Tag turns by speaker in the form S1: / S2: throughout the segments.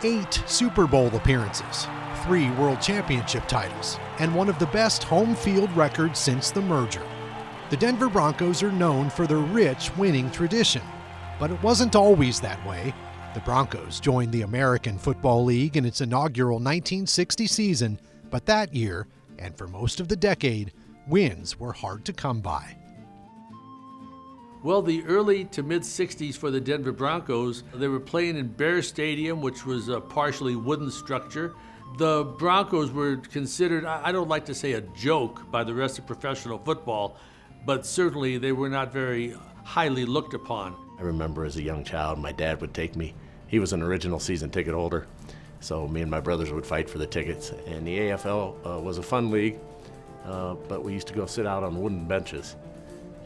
S1: 8 Super Bowl appearances, 3 World Championship titles, and one of the best home field records since the merger. The Denver Broncos are known for their rich winning tradition, but it wasn't always that way. The Broncos joined the American Football League in its inaugural 1960 season, but that year, and for most of the decade, wins were hard to come by.
S2: Well, the early to mid-'60s for the Denver Broncos, they were playing in Bear Stadium, which was a partially wooden structure. The Broncos were considered, I don't like to say a joke by the rest of professional football, but certainly they were not very highly looked upon.
S3: I remember as a young child, my dad would take me. He was an original season ticket holder, so me and my brothers would fight for the tickets. And the AFL was a fun league, but we used to go sit out on wooden benches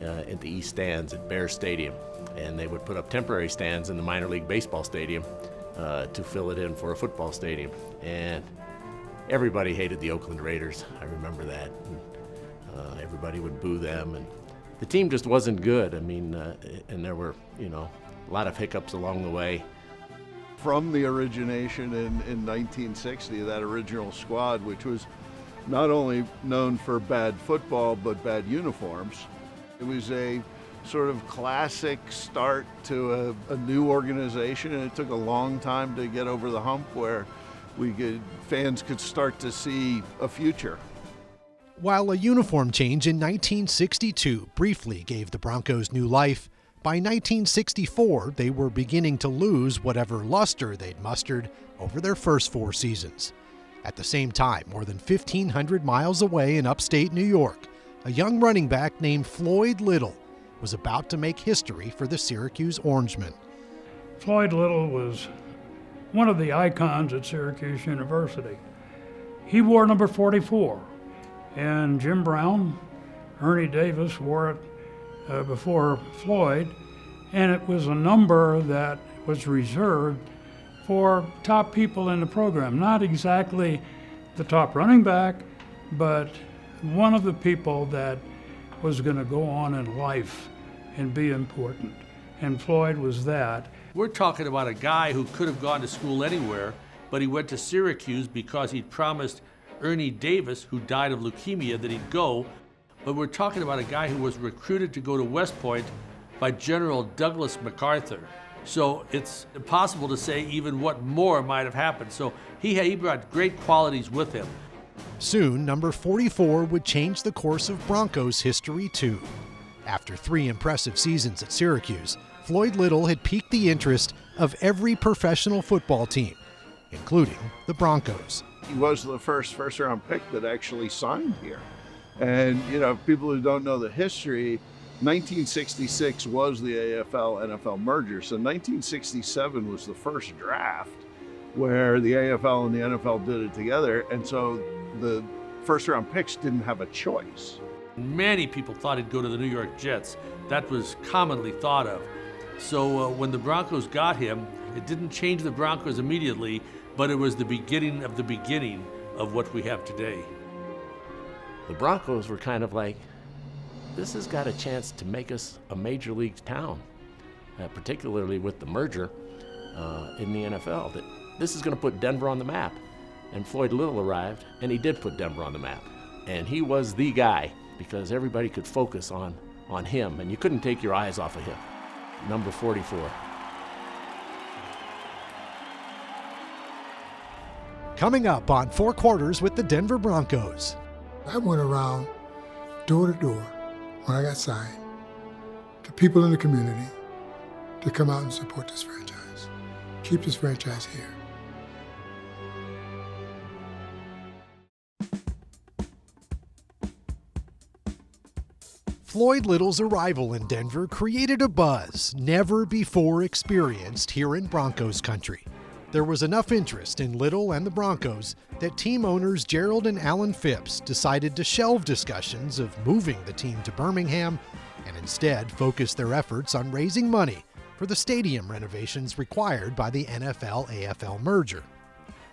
S3: at the east stands at Bear Stadium. And they would put up temporary stands in the minor league baseball stadium to fill it in for a football stadium. And everybody hated the Oakland Raiders. I remember that. And, everybody would boo them, and the team just wasn't good. I mean, and there were, a lot of hiccups along the way.
S4: From the origination in 1960, that original squad, which was not only known for bad football, but bad uniforms, it was a sort of classic start to a new organization, and it took a long time to get over the hump where fans could start to see a future.
S1: While a uniform change in 1962 briefly gave the Broncos new life, by 1964 they were beginning to lose whatever luster they'd mustered over their first 4 seasons. At the same time, more than 1,500 miles away in upstate New York, a young running back named Floyd Little was about to make history for the Syracuse Orangemen.
S5: Floyd Little was one of the icons at Syracuse University. He wore number 44. And Jim Brown, Ernie Davis wore it before Floyd, and it was a number that was reserved for top people in the program. Not exactly the top running back, but one of the people that was going to go on in life and be important. And Floyd was that.
S2: We're talking about a guy who could have gone to school anywhere, but he went to Syracuse because he'd promised Ernie Davis, who died of leukemia, that he'd go. But we're talking about a guy who was recruited to go to West Point by General Douglas MacArthur. So it's impossible to say even what more might have happened. So he brought great qualities with him.
S1: Soon, number 44 would change the course of Broncos history too. After 3 impressive seasons at Syracuse, Floyd Little had piqued the interest of every professional football team, including the Broncos.
S4: He was the first round pick that actually signed here. And, people who don't know the history, 1966 was the AFL-NFL merger. So 1967 was the first draft where the AFL and the NFL did it together. And so the first round picks didn't have a choice.
S2: Many people thought he'd go to the New York Jets. That was commonly thought of. So when the Broncos got him, it didn't change the Broncos immediately, but it was the beginning of what we have today.
S3: The Broncos were kind of like, this has got a chance to make us a major league town, particularly with the merger in the NFL, that this is going to put Denver on the map. And Floyd Little arrived, and he did put Denver on the map. And he was the guy because everybody could focus on him, and you couldn't take your eyes off of him. Number 44.
S1: Coming up on 4 Quarters with the Denver Broncos.
S6: I went around door to door when I got signed to people in the community to come out and support this franchise. Keep this franchise here.
S1: Floyd Little's arrival in Denver created a buzz never before experienced here in Broncos country. There was enough interest in Little and the Broncos that team owners Gerald and Alan Phipps decided to shelve discussions of moving the team to Birmingham and instead focus their efforts on raising money for the stadium renovations required by the NFL-AFL merger.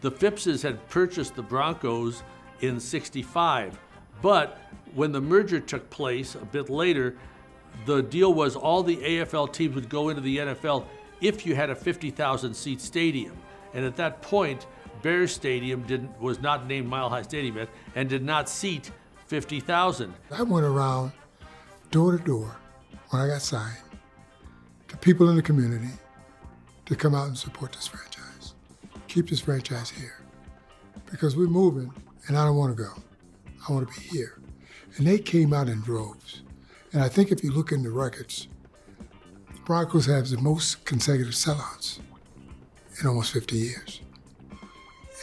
S2: The Phippses had purchased the Broncos in '65, but when the merger took place a bit later, the deal was all the AFL teams would go into the NFL if you had a 50,000 seat stadium. And at that point, Bears Stadium was not named Mile High Stadium yet and did not seat 50,000.
S6: I went around door to door when I got signed to people in the community to come out and support this franchise. Keep this franchise here. Because we're moving and I don't want to go. I want to be here. And they came out in droves. And I think if you look in the records, the Broncos have the most consecutive sellouts in almost 50 years.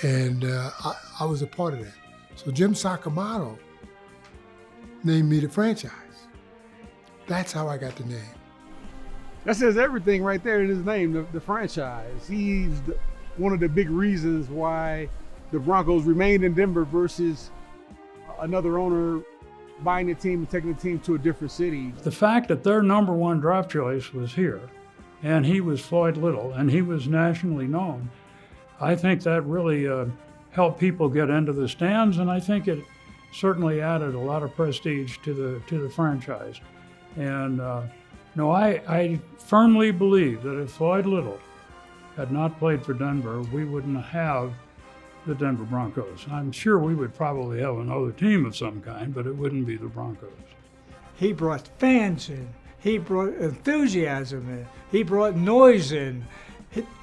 S6: And I was a part of that. So Jim Sakamoto named me the franchise. That's how I got the name.
S7: That says everything right there in his name, the franchise. He's one of the big reasons why the Broncos remained in Denver versus another owner buying the team and taking the team to a different city.
S5: The fact that their number one draft choice was here, and he was Floyd Little, and he was nationally known, I think that really helped people get into the stands, and I think it certainly added a lot of prestige to the franchise. And no, I firmly believe that if Floyd Little had not played for Denver, we wouldn't have the Denver Broncos. I'm sure we would probably have another team of some kind, but it wouldn't be the Broncos.
S8: He brought fans in. He brought enthusiasm in. He brought noise in.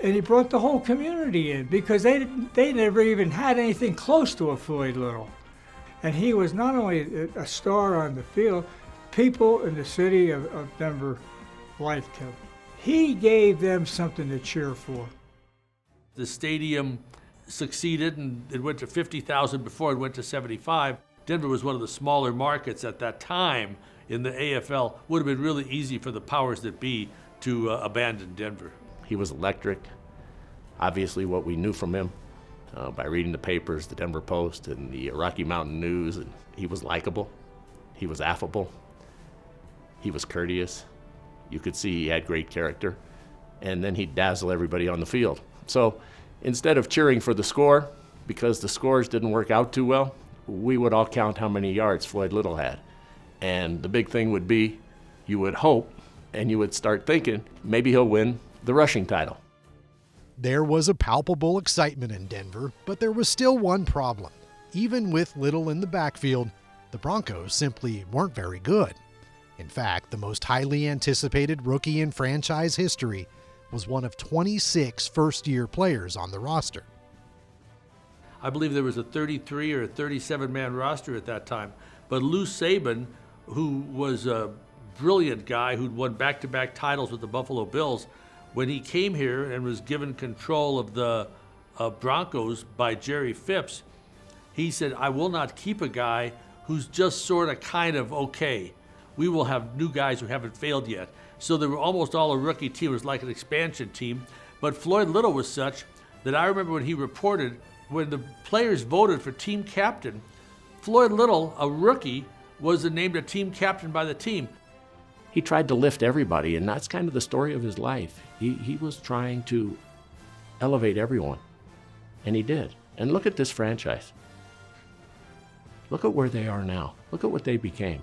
S8: And he brought the whole community in because they never even had anything close to a Floyd Little. And he was not only a star on the field, people in the city of Denver liked him. He gave them something to cheer for.
S2: The stadium succeeded, and it went to 50,000 before it went to 75. Denver was one of the smaller markets at that time in the AFL. Would have been really easy for the powers that be to abandon Denver.
S3: He was electric. Obviously, what we knew from him by reading the papers, the Denver Post and the Rocky Mountain News, and he was likable. He was affable. He was courteous. You could see he had great character. And then he'd dazzle everybody on the field. So instead of cheering for the score, because the scores didn't work out too well, we would all count how many yards Floyd Little had. And the big thing would be, you would hope, and you would start thinking, maybe he'll win the rushing title.
S1: There was a palpable excitement in Denver, but there was still one problem. Even with Little in the backfield, the Broncos simply weren't very good. In fact, the most highly anticipated rookie in franchise history was one of 26 first-year players on the roster.
S2: I believe there was a 33 or a 37-man roster at that time. But Lou Saban, who was a brilliant guy who'd won back-to-back titles with the Buffalo Bills, when he came here and was given control of the Broncos by Jerry Phipps, he said, I will not keep a guy who's just sort of kind of okay. We will have new guys who haven't failed yet. So they were almost all a rookie team. It was like an expansion team. But Floyd Little was such that I remember when he reported, when the players voted for team captain, Floyd Little, a rookie, was named a team captain by the team.
S3: He tried to lift everybody, and that's kind of the story of his life. He was trying to elevate everyone, and he did. And look at this franchise. Look at where they are now. Look at what they became.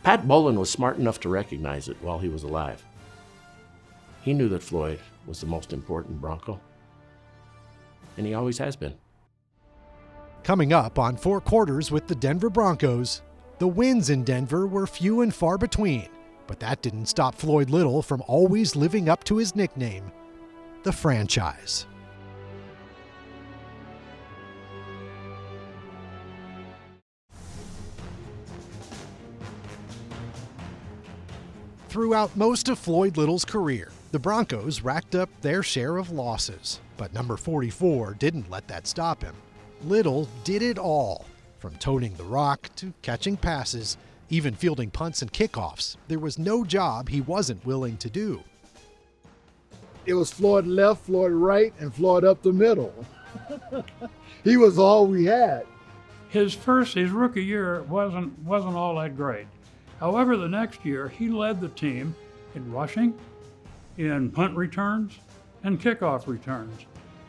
S3: Pat Bowlen was smart enough to recognize it while he was alive. He knew that Floyd was the most important Bronco, and he always has been.
S1: Coming up on 4 Quarters with the Denver Broncos, the wins in Denver were few and far between, but that didn't stop Floyd Little from always living up to his nickname, the franchise. Throughout most of Floyd Little's career, the Broncos racked up their share of losses, but number 44 didn't let that stop him. Little did it all, from toting the rock to catching passes, even fielding punts and kickoffs. There was no job he wasn't willing to do.
S4: It was Floyd left, Floyd right, and Floyd up the middle. He was all we had.
S5: His rookie year wasn't all that great. However, the next year, he led the team in rushing, in punt returns, and kickoff returns.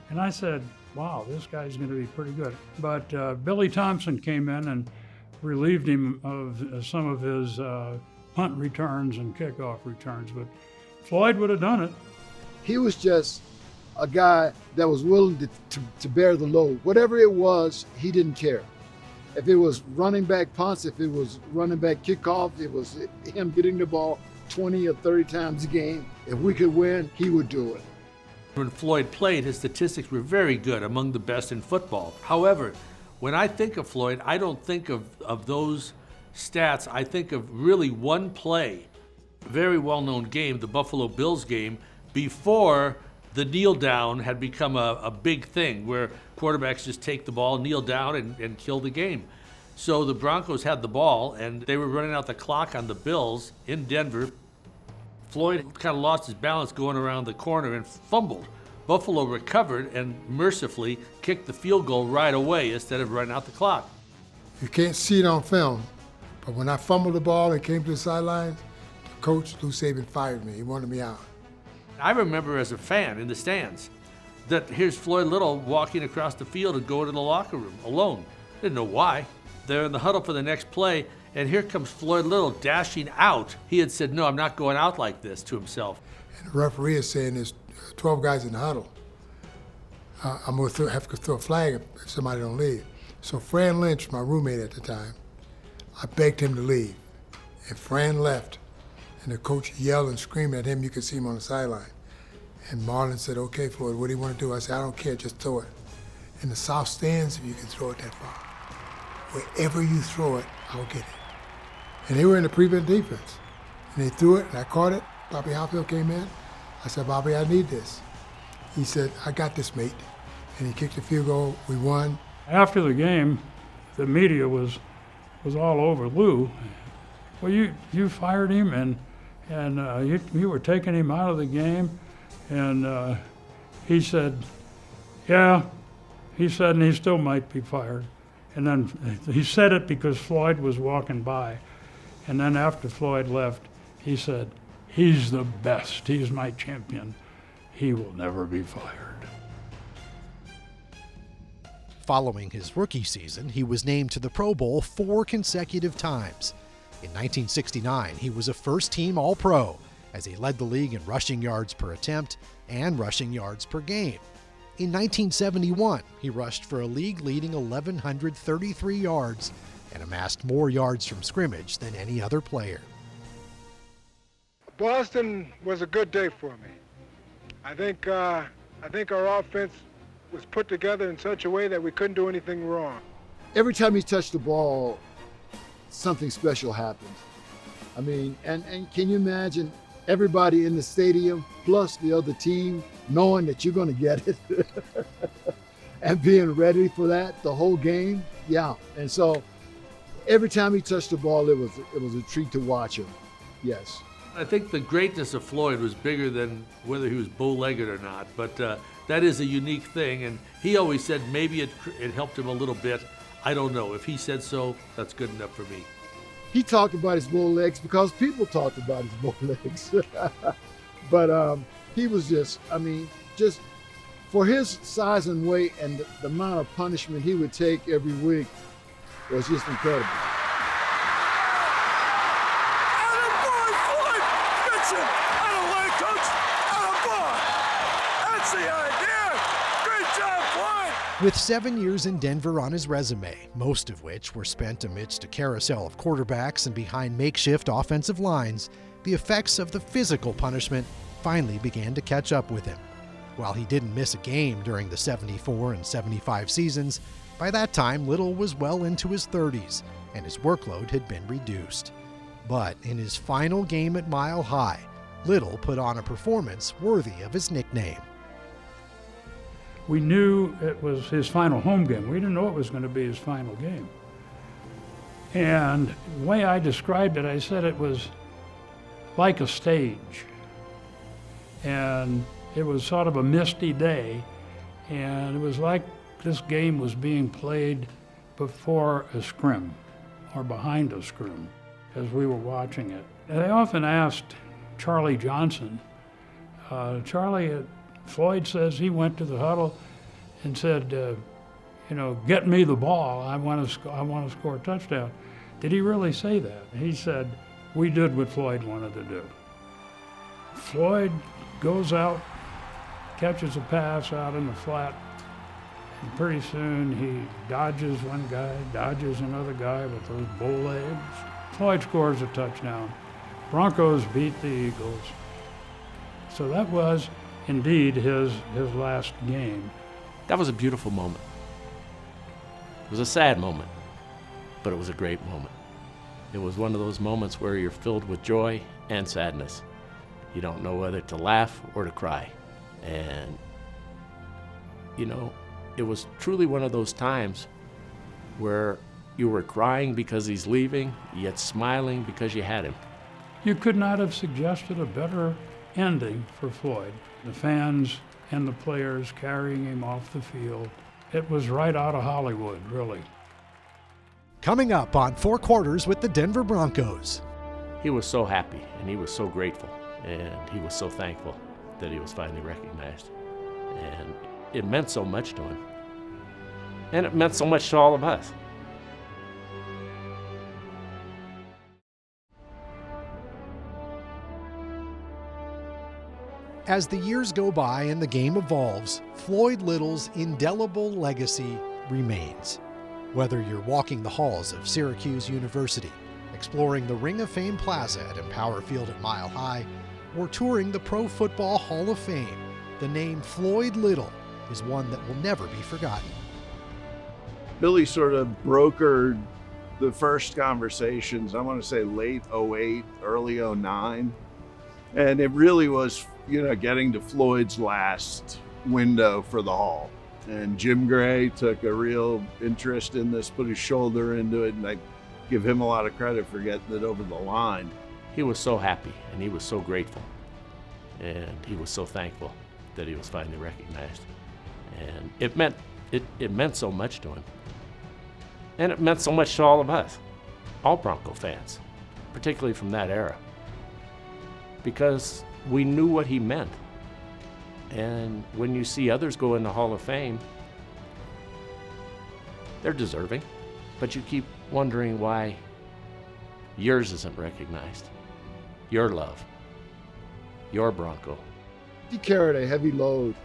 S5: And I said, wow, this guy's going to be pretty good. But Billy Thompson came in and relieved him of some of his punt returns and kickoff returns. But Floyd would have done it.
S4: He was just
S6: a guy that was willing to bear the load. Whatever it was, he didn't care. If it was running back punts, if it was running back kickoff, it was him getting the ball 20 or 30 times a game. If we could win, he would do it.
S2: When Floyd played, his statistics were very good, among the best in football. However, when I think of Floyd, I don't think of those stats. I think of really one play, a very well-known game, the Buffalo Bills game, before the kneel down had become a big thing, where quarterbacks just take the ball, kneel down, and kill the game. So the Broncos had the ball, and they were running out the clock on the Bills in Denver. Floyd kind of lost his balance going around the corner and fumbled. Buffalo recovered and mercifully kicked the field goal right away instead of running out the clock.
S6: You can't see it on film, but when I fumbled the ball and came to the sidelines, the coach, Lou Saban, fired me. He wanted me out.
S2: I remember as a fan in the stands that here's Floyd Little walking across the field and going to the locker room alone. Didn't know why. They're in the huddle for the next play, and here comes Floyd Little dashing out. He had said, "No, I'm not going out like this," to himself.
S6: And the referee is saying there's 12 guys in the huddle. I'm going to have to throw a flag if somebody don't leave. So Fran Lynch, my roommate at the time, I begged him to leave. And Fran left, and the coach yelled and screamed at him. You could see him on the sideline. And Marlon said, "Okay, Floyd, what do you want to do?" I said, "I don't care, just throw it. In the south stands, if you can throw it that far. Wherever you throw it, I'll get it." And they were in the prevent defense. And they threw it, and I caught it. Bobby Hopfield came in. I said, "Bobby, I need this." He said, "I got this, mate." And he kicked the field goal. We won.
S5: After the game, the media was all over Lou. Well, you fired him, and you were taking him out of the game, and he said, "Yeah," he said, "and he still might be fired." And then he said it because Floyd was walking by, and then after Floyd left, he said, "He's the best. He's my champion. He will never be fired."
S1: Following his rookie season, he was named to the Pro Bowl 4 consecutive times. In 1969, he was a first-team All-Pro as he led the league in rushing yards per attempt and rushing yards per game. In 1971, he rushed for a league-leading 1,133 yards and amassed more yards from scrimmage than any other player.
S9: Boston was a good day for me. I think our offense was put together in such a way that we couldn't do anything wrong.
S6: Every time he touched the ball, something special happened. I mean, and can you imagine everybody in the stadium plus the other team knowing that you're going to get it and being ready for that the whole game? Yeah. And so every time he touched the ball, it was a treat to watch him. Yes.
S2: I think the greatness of Floyd was bigger than whether he was bow-legged or not, but that is a unique thing, and he always said maybe it helped him a little bit. I don't know. If he said so, that's good enough for me.
S6: He talked about his bow legs because people talked about his bow legs. But he was just for his size and weight and the amount of punishment he would take every week was just incredible.
S1: With 7 years in Denver on his resume, most of which were spent amidst a carousel of quarterbacks and behind makeshift offensive lines, the effects of the physical punishment finally began to catch up with him. While he didn't miss a game during the 74 and 75 seasons, by that time Little was well into his 30s and his workload had been reduced. But in his final game at Mile High, Little put on a performance worthy of his nickname.
S5: We knew it was his final home game. We didn't know it was going to be his final game. And the way I described it, I said it was like a stage. And it was sort of a misty day, and it was like this game was being played before a scrim or behind a scrim as we were watching it. And I often asked Charlie Johnson, Floyd says he went to the huddle and said, "Get me the ball. I want to score a touchdown." Did he really say that? He said, "We did what Floyd wanted to do." Floyd goes out, catches a pass out in the flat, and pretty soon he dodges one guy, dodges another guy with those bull legs. Floyd scores a touchdown. Broncos beat the Eagles. So that was indeed his last game.
S3: That was a beautiful moment. It was a sad moment, but it was a great moment. It was one of those moments where you're filled with joy and sadness. You don't know whether to laugh or to cry. And, you know, it was truly one of those times where you were crying because he's leaving, yet smiling because you had him.
S5: You could not have suggested a better ending for Floyd. The fans and the players carrying him off the field. It was right out of Hollywood, really.
S1: Coming up on Four Quarters with the Denver Broncos.
S3: He was so happy and he was so grateful and he was so thankful that he was finally recognized. And it meant so much to him. And it meant so much to all of us.
S1: As the years go by and the game evolves, Floyd Little's indelible legacy remains. Whether you're walking the halls of Syracuse University, exploring the Ring of Fame Plaza at Empower Field at Mile High, or touring the Pro Football Hall of Fame, the name Floyd Little is one that will never be forgotten.
S4: Billy sort of brokered the first conversations, I want to say late 08, early 09. And it really was, you know, getting to Floyd's last window for the Hall. And Jim Gray took a real interest in this, put his shoulder into it, and I give him a lot of credit for getting it over the line.
S3: He was so happy and he was so grateful and he was so thankful that he was finally recognized. And it meant so much to him. And it meant so much to all of us, all Bronco fans, particularly from that era, because we knew what he meant. And when you see others go in the Hall of Fame, they're deserving, but you keep wondering why yours isn't recognized. Your love, your Bronco.
S10: He carried a heavy load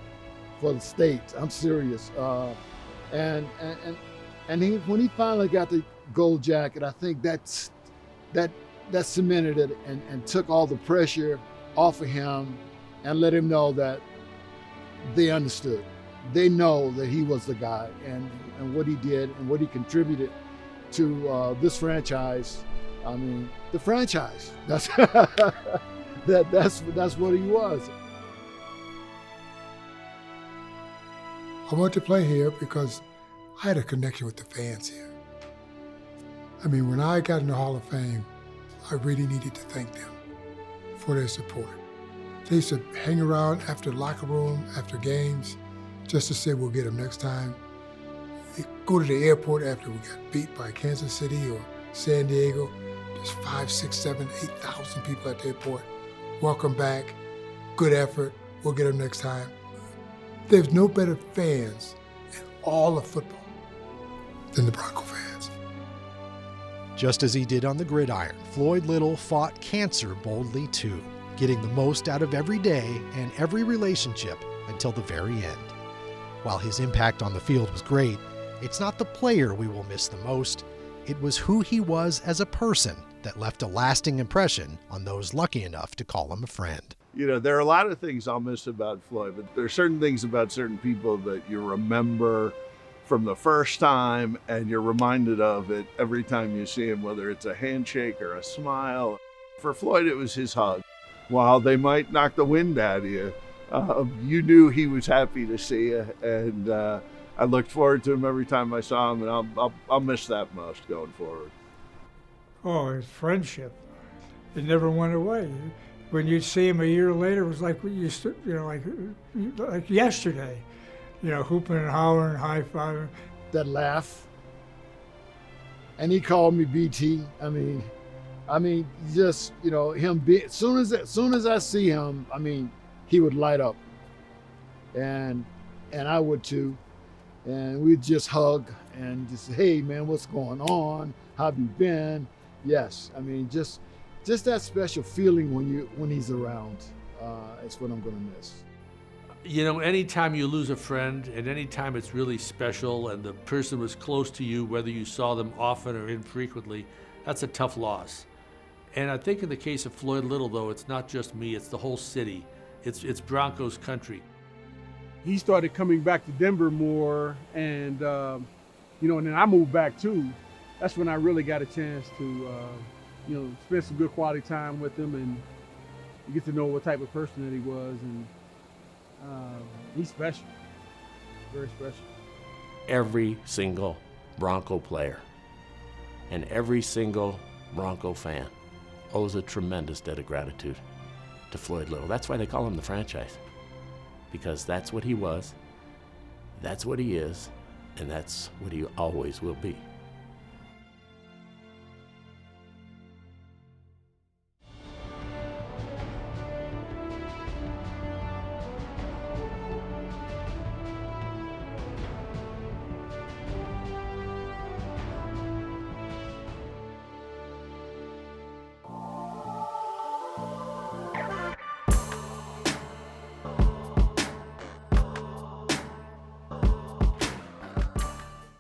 S10: for the state. I'm serious. And when he finally got the gold jacket, I think that cemented it and took all the pressure off of him and let him know that they understood. They know that he was the guy and what he did and what he contributed to this franchise. I mean, the franchise. That's that's what he was.
S6: I wanted to play here because I had a connection with the fans here. I mean, when I got in the Hall of Fame, I really needed to thank them for their support. They used to hang around after the locker room, after games, just to say we'll get them next time. They go to the airport after we got beat by Kansas City or San Diego. There's 5, 6, 7, 8,000 people at the airport. Welcome back, good effort, we'll get them next time. There's no better fans in all of football than the Bronco fans.
S1: Just as he did on the gridiron, Floyd Little fought cancer boldly too, getting the most out of every day and every relationship until the very end. While his impact on the field was great, it's not the player we will miss the most. It was who he was as a person that left a lasting impression on those lucky enough to call him a friend.
S4: You know, there are a lot of things I'll miss about Floyd, but there are certain things about certain people that you remember from the first time and you're reminded of it every time you see him, whether it's a handshake or a smile. For Floyd, it was his hug. While they might knock the wind out of you, you knew he was happy to see you, and I looked forward to him every time I saw him, and I'll miss that most going forward.
S8: Oh, his friendship. It never went away. When you'd see him a year later, it was like we used to, like yesterday, hooping and hollering, high-fiving.
S10: That laugh. And he called me BT. I mean, just, him being, as soon as I see him, he would light up. And I would too. And we'd just hug and just, hey man, what's going on? How have you been? Yes, just that special feeling when he's around is what I'm gonna miss.
S2: You know, anytime you lose a friend and anytime it's really special and the person was close to you, whether you saw them often or infrequently, that's a tough loss. And I think in the case of Floyd Little, though, it's not just me, it's the whole city. It's Broncos country.
S7: He started coming back to Denver more, and you know, and then I moved back too. That's when I really got a chance to, you know, spend some good quality time with him and get to know what type of person that he was. And he's special, very special.
S3: Every single Bronco player and every single Bronco fan owes a tremendous debt of gratitude to Floyd Little. That's why they call him the franchise, because that's what he was, that's what he is, and that's what he always will be.